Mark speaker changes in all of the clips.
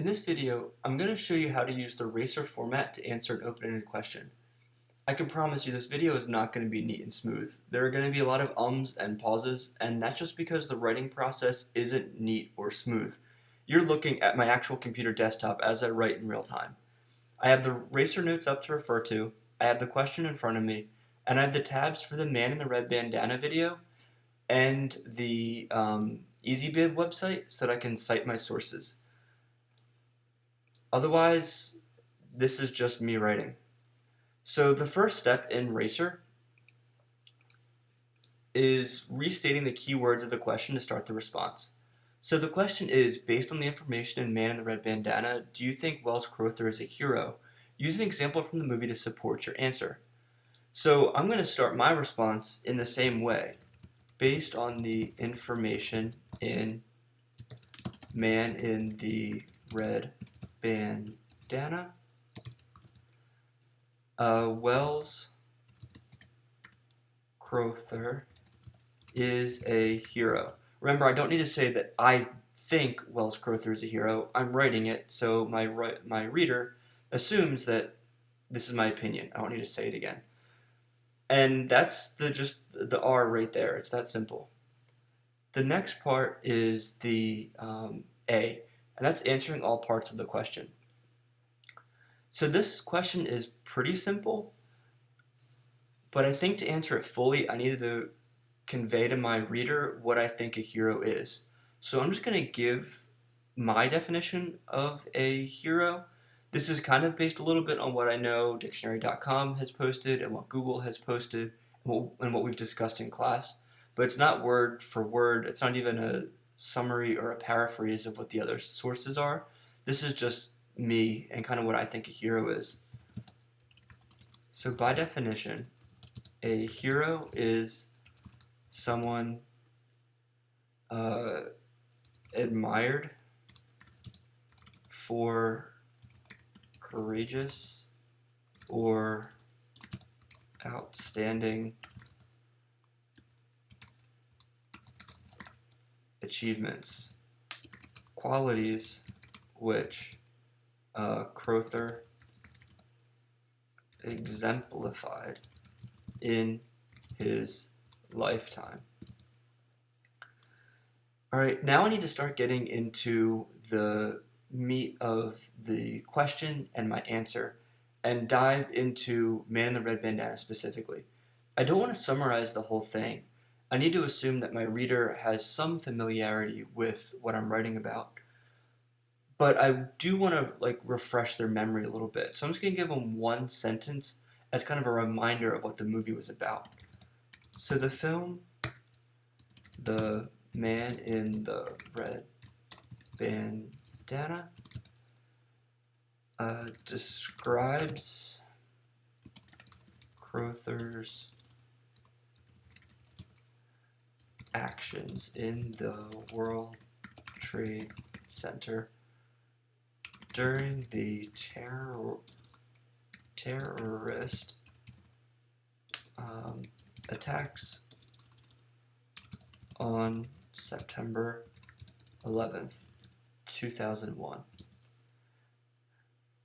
Speaker 1: In this video, I'm going to show you how to use the RACER format to answer an open-ended question. I can promise you this video is not going to be neat and smooth. There are going to be a lot of ums and pauses, and that's just because the writing process isn't neat or smooth. You're looking at my actual computer desktop as I write in real time. I have the RACER notes up to refer to, I have the question in front of me, and I have the tabs for the man in the red bandana video and the EasyBib website so that I can cite my sources. Otherwise, this is just me writing. So the first step in RACER is restating the keywords of the question to start the response. So the question is, based on the information in Man in the Red Bandana, do you think Wells Crowther is a hero? Use an example from the movie to support your answer. So I'm going to start my response in the same way. Based on the information in Man in the Red Bandana, Wells Crowther is a hero. Remember, I don't need to say that I think Wells Crowther is a hero. I'm writing it, so my reader assumes that this is my opinion. I don't need to say it again. And that's just the R right there. It's that simple. The next part is the A, and that's answering all parts of the question. So this question is pretty simple, but I think to answer it fully, I needed to convey to my reader what I think a hero is. So I'm just going to give my definition of a hero. This is kind of based a little bit on what I know dictionary.com has posted and what Google has posted and what we've discussed in class. But it's not word for word. It's not even a summary or a paraphrase of what the other sources are. This is just me and kind of what I think a hero is. So by definition, a hero is someone admired for courageous or outstanding achievements, qualities which Crowther exemplified in his lifetime. Alright, now I need to start getting into the meat of the question and my answer and dive into Man in the Red Bandana specifically. I don't want to summarize the whole thing. I need to assume that my reader has some familiarity with what I'm writing about. But I do want to refresh their memory a little bit. So I'm just going to give them one sentence as kind of a reminder of what the movie was about. So the film, The Man in the Red Bandana, describes Crowther's actions in the World Trade Center during the terrorist attacks on September 11th, 2001.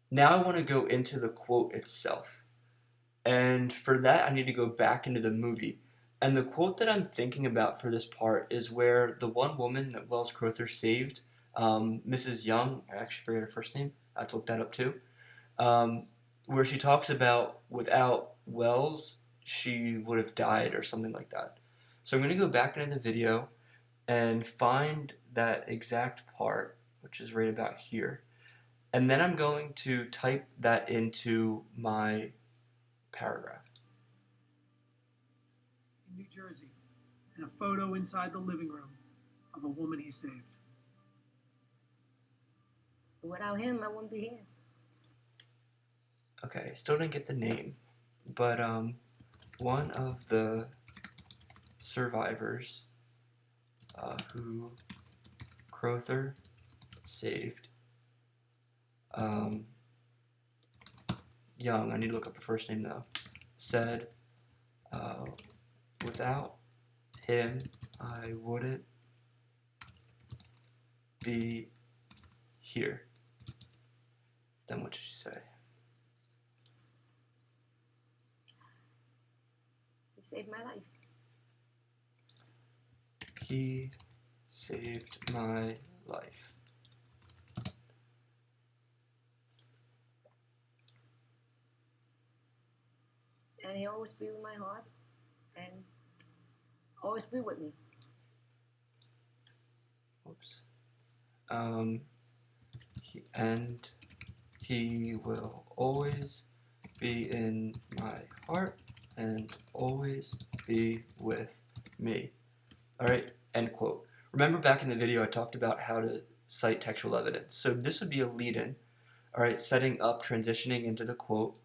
Speaker 1: Now I want to go into the quote itself. And for that, I need to go back into the movie. And the quote that I'm thinking about for this part is where the one woman that Wells Crowther saved, Mrs. Young, I actually forget her first name, I have to look that up too, where she talks about without Wells, she would have died or something like that. So I'm going to go back into the video and find that exact part, which is right about here. And then I'm going to type that into my paragraph.
Speaker 2: In New Jersey, and a photo inside the living room of a woman he saved.
Speaker 3: Without him, I wouldn't be here.
Speaker 1: Okay, still didn't get the name, but one of the survivors who Crowther saved, Young, I need to look up her first name though, said, without him, I wouldn't be here. Then what did she say?
Speaker 3: He saved my life.
Speaker 1: He saved my life.
Speaker 3: And he'll always be with my heart and always be with me.
Speaker 1: Whoops. He will always be in my heart and always be with me. Alright, end quote. Remember back in the video I talked about how to cite textual evidence. So this would be a lead-in. Alright, setting up, transitioning into the quote.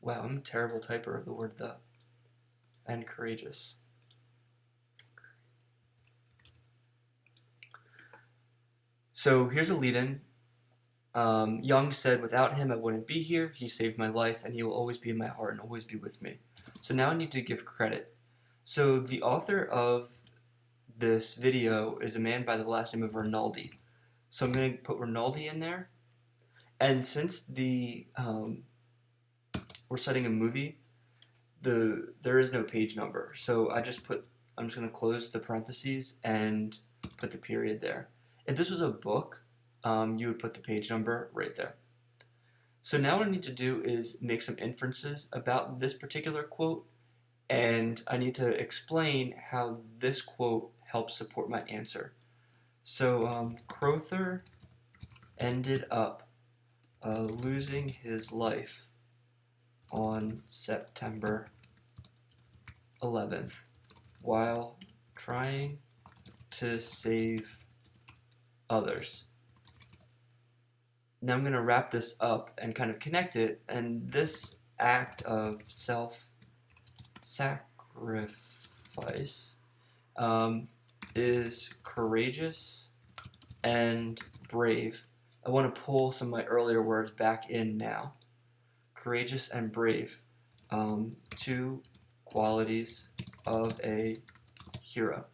Speaker 1: Wow, I'm a terrible typer of the word the. And courageous. So here's a lead-in. Young said, without him I wouldn't be here. He saved my life and he will always be in my heart and always be with me. So now I need to give credit. So the author of this video is a man by the last name of Rinaldi. So I'm going to put Rinaldi in there. And since we're citing a movie, there is no page number. So I'm just going to close the parentheses and put the period there. If this was a book, you would put the page number right there. So now what I need to do is make some inferences about this particular quote, and I need to explain how this quote helps support my answer. So Crowther ended up losing his life on September 11th while trying to save others. Now I'm going to wrap this up and kind of connect it, and this act of self-sacrifice is courageous and brave. I want to pull some of my earlier words back in now. Courageous and brave, two qualities of a hero.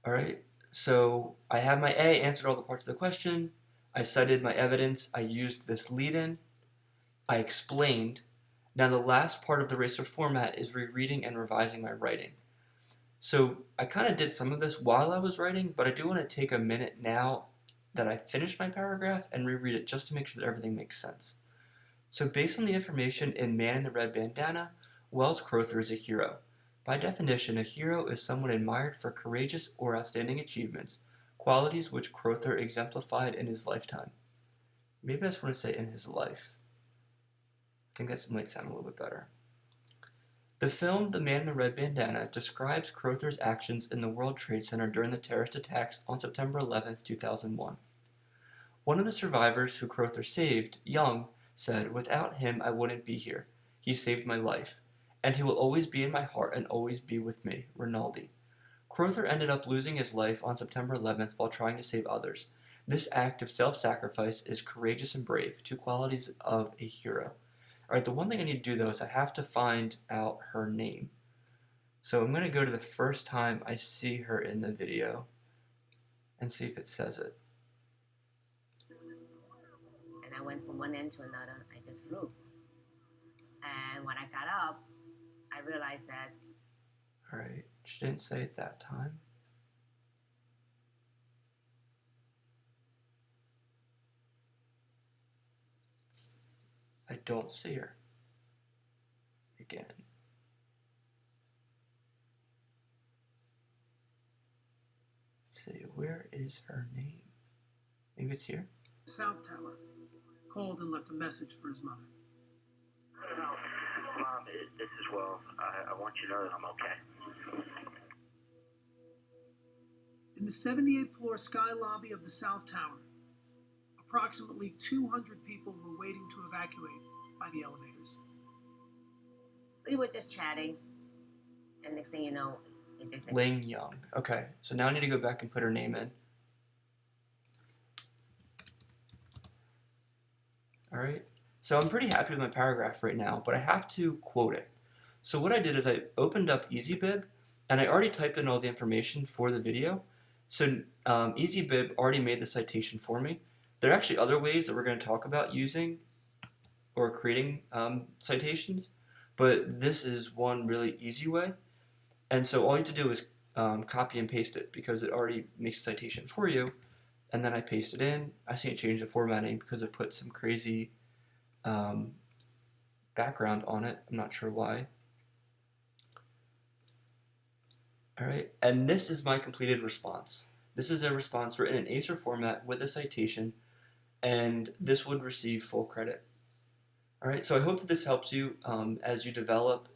Speaker 1: Alright, so I have my A, answered all the parts of the question. I cited my evidence. I used this lead-in. I explained. Now the last part of the RACER format is rereading and revising my writing. So I kind of did some of this while I was writing, but I do want to take a minute now that I finished my paragraph and reread it just to make sure that everything makes sense. So based on the information in Man in the Red Bandana, Wells Crowther is a hero. By definition, a hero is someone admired for courageous or outstanding achievements, qualities which Crowther exemplified in his lifetime. Maybe I just want to say in his life. I think that might sound a little bit better. The film The Man in the Red Bandana describes Crowther's actions in the World Trade Center during the terrorist attacks on September 11, 2001. One of the survivors who Crowther saved, Young, said, "Without him I wouldn't be here. He saved my life. And he will always be in my heart and always be with me." Rinaldi. Crowther ended up losing his life on September 11th while trying to save others. This act of self-sacrifice is courageous and brave, two qualities of a hero. Alright, the one thing I need to do though is I have to find out her name. So I'm going to go to the first time I see her in the video and see if it says it.
Speaker 3: And I went from one end to another. I just flew. And when I got up, I realized that.
Speaker 1: Alright, she didn't say it that time. I don't see her. Again. Let's see, where is her name? Maybe it's here?
Speaker 2: South Tower called and left a message for his mother.
Speaker 4: Mom, this is Will. I want you to know that I'm okay.
Speaker 2: In the 78th floor sky lobby of the South Tower, approximately 200 people were waiting to evacuate by the elevators.
Speaker 3: We were just chatting. And next thing you know, it just
Speaker 1: Ling Young. Okay, so now I need to go back and put her name in. Alright, so I'm pretty happy with my paragraph right now, but I have to quote it. So what I did is I opened up EasyBib, and I already typed in all the information for the video. So EasyBib already made the citation for me. There are actually other ways that we're going to talk about using or creating citations, but this is one really easy way. And so all you have to do is copy and paste it because it already makes a citation for you. And then I paste it in. I see it change the formatting because it put some crazy background on it. I'm not sure why. All right, and this is my completed response. This is a response written in RACER format with a citation, and this would receive full credit. All right, so I hope that this helps you as you develop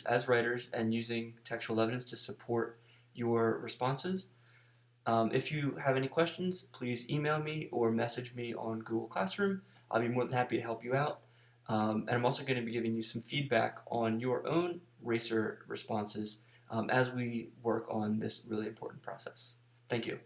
Speaker 1: as writers and using textual evidence to support your responses. If you have any questions, please email me or message me on Google Classroom. I'll be more than happy to help you out. And I'm also going to be giving you some feedback on your own RACER responses as we work on this really important process. Thank you.